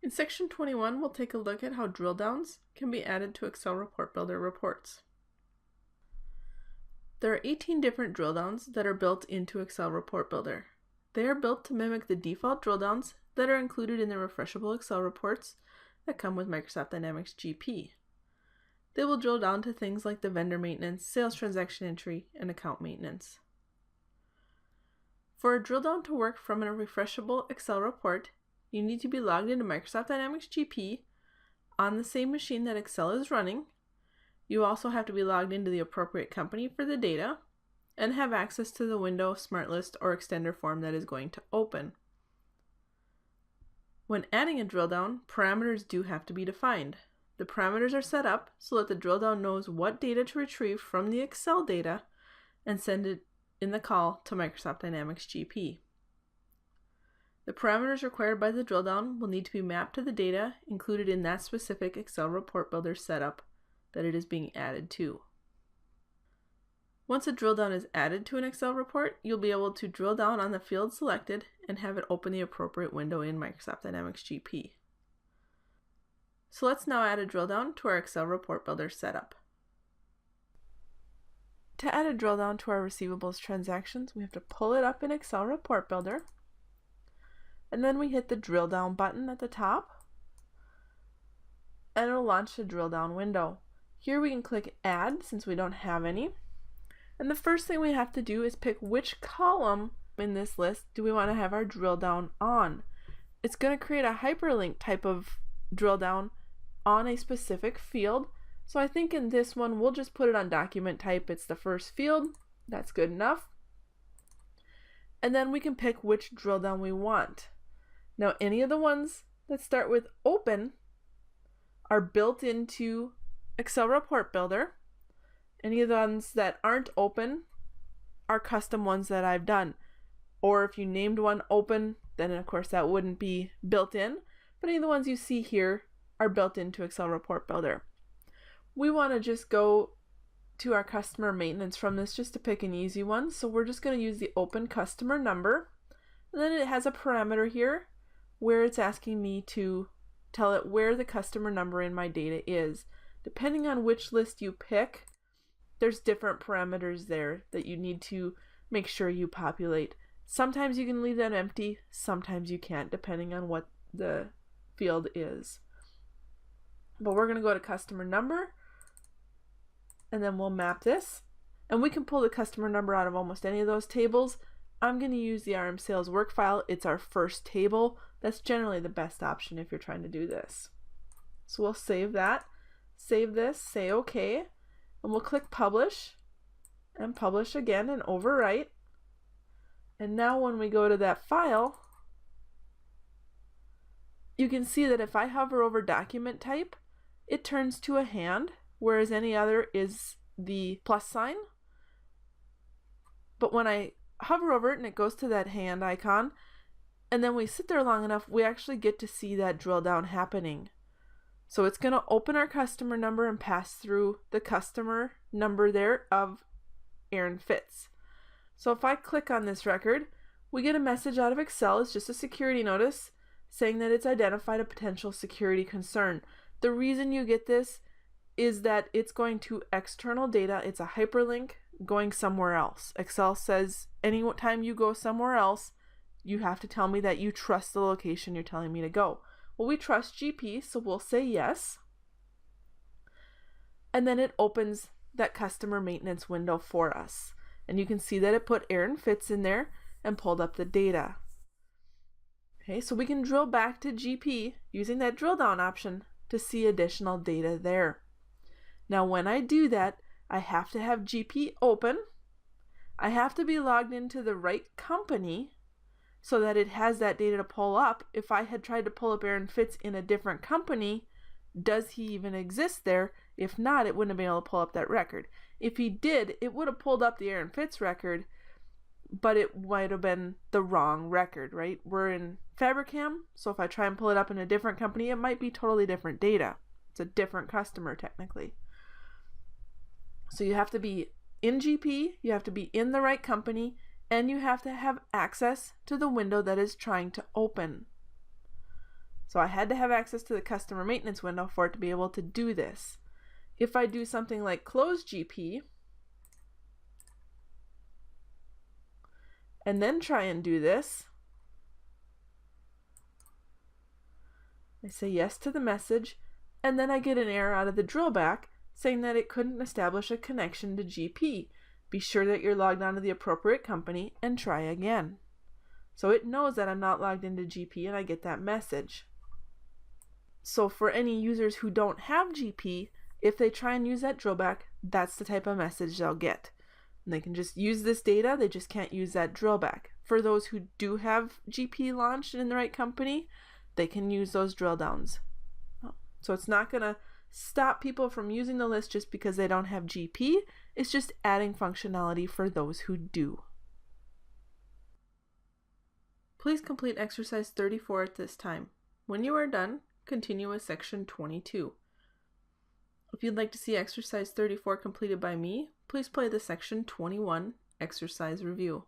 In section 21, we'll take a look at how drill downs can be added to Excel Report Builder reports. There are 18 different drill downs that are built into Excel Report Builder. They are built to mimic the default drill downs that are included in the refreshable Excel reports that come with Microsoft Dynamics GP. They will drill down to things like the vendor maintenance, sales transaction entry, and account maintenance. For a drill down to work from a refreshable Excel report, you need to be logged into Microsoft Dynamics GP on the same machine that Excel is running. You also have to be logged into the appropriate company for the data and have access to the window, SmartList, or extender form that is going to open. When adding a drill down, parameters do have to be defined. The parameters are set up so that the drill down knows what data to retrieve from the Excel data and send it in the call to Microsoft Dynamics GP. The parameters required by the drill down will need to be mapped to the data included in that specific Excel Report Builder setup that it is being added to. Once a drill down is added to an Excel report, you'll be able to drill down on the field selected and have it open the appropriate window in Microsoft Dynamics GP. So let's now add a drill down to our Excel Report Builder setup. To add a drill down to our receivables transactions, we have to pull it up in Excel Report Builder, and then we hit the drill down button at the top, and it'll launch the drill down window. Here we can click Add since we don't have any. And the first thing we have to do is pick which column in this list do we want to have our drill down on. It's going to create a hyperlink type of drill down on a specific field. So I think in this one we'll just put it on document type. It's the first field. That's good enough. And then we can pick which drill down we want. Now any of the ones that start with open are built into Excel Report Builder. Any of the ones that aren't open are custom ones that I've done. Or if you named one open, then of course that wouldn't be built in. But any of the ones you see here are built into Excel Report Builder. We want to just go to our customer maintenance from this just to pick an easy one. So we're just going to use the open customer number. And then it has a parameter here where it's asking me to tell it where the customer number in my data is. Depending on which list you pick, there's different parameters there that you need to make sure you populate. Sometimes you can leave that empty, sometimes you can't, depending on what the field is. But we're going to go to customer number, and then we'll map this. And we can pull the customer number out of almost any of those tables. I'm going to use the RM sales work file. It's our first table. That's generally the best option if you're trying to do this. So we'll save that, save this, say OK. And we'll click publish and publish again and overwrite. And now when we go to that file, you can see that if I hover over document type, it turns to a hand, whereas any other is the plus sign. But when I hover over it and it goes to that hand icon, and then we sit there long enough, we actually get to see that drill down happening. So it's going to open our customer number and pass through the customer number there of Aaron Fitz. So if I click on this record, we get a message out of Excel. It's just a security notice saying that it's identified a potential security concern. The reason you get this is that it's going to external data. It's a hyperlink going somewhere else. Excel says anytime you go somewhere else, you have to tell me that you trust the location you're telling me to go. Well, we trust GP, so we'll say yes. And then it opens that customer maintenance window for us. And you can see that it put Aaron Fitz in there and pulled up the data. Okay, so we can drill back to GP using that drill down option to see additional data there. Now when I do that, I have to have GP open. I have to be logged into the right company so that it has that data to pull up. If I had tried to pull up Aaron Fitz in a different company, does he even exist there? If not, it wouldn't have been able to pull up that record. If he did, it would have pulled up the Aaron Fitz record, but it might have been the wrong record, right? We're in Fabricam, so if I try and pull it up in a different company, it might be totally different data. It's a different customer technically. So you have to be in GP, you have to be in the right company, and you have to have access to the window that is trying to open. So I had to have access to the customer maintenance window for it to be able to do this. If I do something like close GP and then try and do this, I say yes to the message, and then I get an error out of the drillback saying that it couldn't establish a connection to GP. Be sure that you're logged onto the appropriate company and try again. So it knows that I'm not logged into GP and I get that message. So for any users who don't have GP, if they try and use that drillback, that's the type of message they'll get. And they can just use this data, they just can't use that drillback. For those who do have GP launched in the right company, they can use those drill downs. So it's not going to stop people from using the list just because they don't have GP. It's just adding functionality for those who do. Please complete exercise 34 at this time. When you are done, continue with section 22. If you'd like to see exercise 34 completed by me, please play the section 21 exercise review.